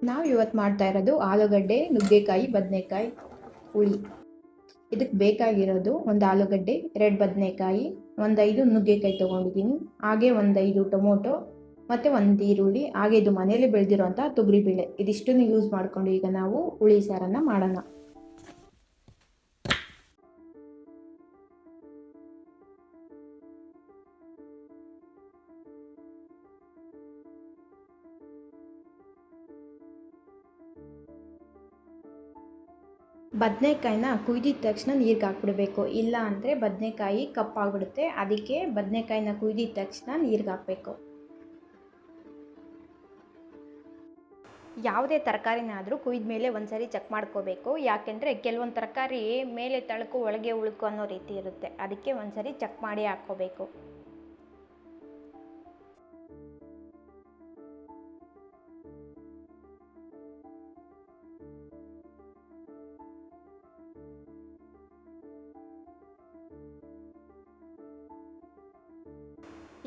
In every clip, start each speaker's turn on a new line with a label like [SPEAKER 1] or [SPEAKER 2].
[SPEAKER 1] ನಾವು ಇವತ್ತು ಮಾಡ್ತಾ ಇರೋದು ಆಲೂಗಡ್ಡೆ, ನುಗ್ಗೆಕಾಯಿ, ಬದನೆಕಾಯಿ ಹುಳಿ. ಇದಕ್ಕೆ ಬೇಕಾಗಿರೋದು ಒಂದು ಆಲೂಗಡ್ಡೆ, 2 ಬದನೆಕಾಯಿ, ಒಂದು 5 ನುಗ್ಗೆಕಾಯಿ ತೊಗೊಂಡಿದ್ದೀನಿ, ಹಾಗೆ ಒಂದು 5 ಟೊಮೊಟೊ ಮತ್ತು ಒಂದು ಈರುಳ್ಳಿ, ಹಾಗೆ ಇದು ಮನೆಯಲ್ಲೇ ಬೆಳೆದಿರೋಂಥ ತೊಗರಿಬೇಳೆ. ಇದಿಷ್ಟನ್ನು ಯೂಸ್ ಮಾಡಿಕೊಂಡು ಈಗ ನಾವು ಹುಳಿ ಸಾರನ್ನು ಮಾಡೋಣ. ಬದನೆಕಾಯಿನ ಕುಯ್ದಿದ ತಕ್ಷಣ ನೀರಿಗೆ ಹಾಕ್ಬಿಡ್ಬೇಕು, ಇಲ್ಲ ಅಂದರೆ ಬದನೆಕಾಯಿ ಕಪ್ಪಾಗ್ಬಿಡುತ್ತೆ. ಅದಕ್ಕೆ ಬದನೆಕಾಯಿನ ಕುಯ್ದಿದ ತಕ್ಷಣ ನೀರಿಗೆ ಹಾಕಬೇಕು. ಯಾವುದೇ ತರಕಾರಿನಾದರೂ ಕುಯ್ದ ಮೇಲೆ ಒಂದು ಸರಿ ಚೆಕ್ ಮಾಡ್ಕೋಬೇಕು. ಯಾಕೆಂದರೆ ಕೆಲವೊಂದು ತರಕಾರಿ ಮೇಲೆ ತಳಕು ಒಳಗೆ ಉಳ್ಕು ಅನ್ನೋ ರೀತಿ ಇರುತ್ತೆ. ಅದಕ್ಕೆ ಒಂದು ಸರಿ ಚೆಕ್ ಮಾಡಿ ಹಾಕ್ಕೋಬೇಕು.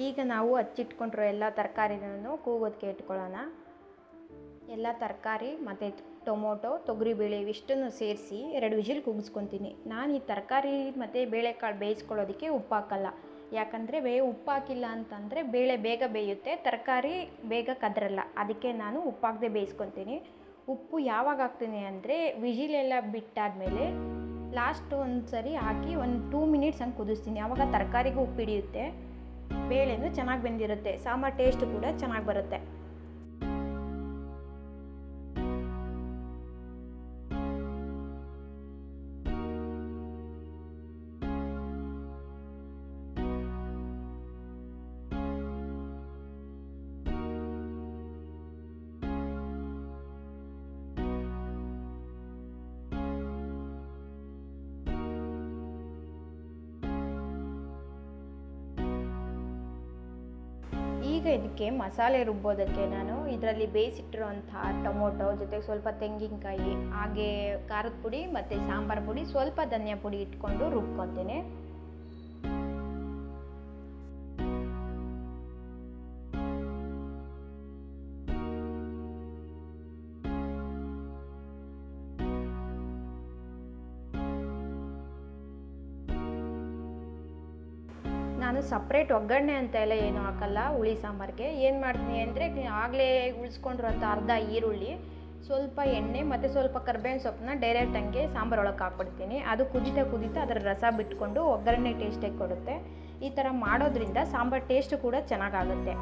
[SPEAKER 1] ಈಗ ನಾವು ಹಚ್ಚಿಟ್ಕೊಂಡಿರೋ ಎಲ್ಲ ತರಕಾರಿನೂ ಕೂಗೋದಕ್ಕೆ ಇಟ್ಕೊಳ್ಳೋಣ. ಎಲ್ಲ ತರಕಾರಿ ಮತ್ತು ಟೊಮೊಟೊ, ತೊಗರಿಬೇಳೆ ಇವಿಷ್ಟನ್ನು ಸೇರಿಸಿ 2 ವಿಜಿಲ್ ಕೂಗಿಸ್ಕೊತೀನಿ. ನಾನು ಈ ತರಕಾರಿ ಮತ್ತು ಬೇಳೆಕಾಳು ಬೇಯಿಸ್ಕೊಳ್ಳೋದಕ್ಕೆ ಉಪ್ಪು ಹಾಕಲ್ಲ. ಯಾಕಂದರೆ ಉಪ್ಪು ಹಾಕಿಲ್ಲ ಅಂತಂದರೆ ಬೇಳೆ ಬೇಗ ಬೇಯುತ್ತೆ, ತರಕಾರಿ ಬೇಗ ಕದರಲ್ಲ. ಅದಕ್ಕೆ ನಾನು ಉಪ್ಪು ಹಾಕದೆ ಬೇಯಿಸ್ಕೊತೀನಿ. ಉಪ್ಪು ಯಾವಾಗ ಹಾಕ್ತೀನಿ ಅಂದರೆ ವಿಜಿಲೆಲ್ಲ ಬಿಟ್ಟಾದಮೇಲೆ ಲಾಸ್ಟ್ ಒಂದು ಸರಿ ಹಾಕಿ ಒಂದು 2 ಮಿನಿಟ್ಸ್ ಹಂಗೆ ಕುದಿಸ್ತೀನಿ. ಆವಾಗ ತರಕಾರಿಗೂ ಉಪ್ಪು ಹಿಡಿಯುತ್ತೆ, ಬೇಳೆನೂ ಚೆನ್ನಾಗಿ ಬೆಂದಿರುತ್ತೆ, ಸಾಂಬಾರು ಟೇಸ್ಟ್ ಕೂಡ ಚೆನ್ನಾಗಿ ಬರುತ್ತೆ. ಈಗ ಇದಕ್ಕೆ ಮಸಾಲೆ ರುಬ್ಬೋದಕ್ಕೆ ನಾನು ಇದರಲ್ಲಿ ಬೇಯಿಸಿಟ್ಟಿರುವಂತಹ ಟೊಮೊಟೊ ಜೊತೆಗೆ ಸ್ವಲ್ಪ ತೆಂಗಿನಕಾಯಿ, ಹಾಗೆ ಖಾರದ ಪುಡಿ ಮತ್ತು ಸಾಂಬಾರು ಪುಡಿ, ಸ್ವಲ್ಪ ಧನಿಯಾ ಪುಡಿ ಇಟ್ಕೊಂಡು ರುಬ್ಕೊತೀನಿ. ನಾನು ಸಪ್ರೇಟ್ ಒಗ್ಗರಣೆ ಅಂತ ಎಲ್ಲ ಏನೂ ಹಾಕಲ್ಲ ಹುಳಿ ಸಾಂಬಾರಿಗೆ. ಏನು ಮಾಡ್ತೀನಿ ಅಂದರೆ ಆಗಲೇ ಉಳಿಸ್ಕೊಂಡಿರೋಂಥ ಅರ್ಧ ಈರುಳ್ಳಿ, ಸ್ವಲ್ಪ ಎಣ್ಣೆ ಮತ್ತು ಸ್ವಲ್ಪ ಕರ್ಬೇವಿನ ಸೊಪ್ಪನ್ನ ಡೈರೆಕ್ಟ್ ಹಂಗೆ ಸಾಂಬಾರೊಳಗೆ ಹಾಕ್ಬಿಡ್ತೀನಿ. ಅದು ಕುದೀತಾ ಅದರ ರಸ ಬಿಟ್ಕೊಂಡು ಒಗ್ಗರಣೆ ಟೇಸ್ಟಾಗಿ ಕೊಡುತ್ತೆ. ಈ ಥರ ಮಾಡೋದ್ರಿಂದ ಸಾಂಬಾರು ಟೇಸ್ಟ್ ಕೂಡ ಚೆನ್ನಾಗಾಗುತ್ತೆ.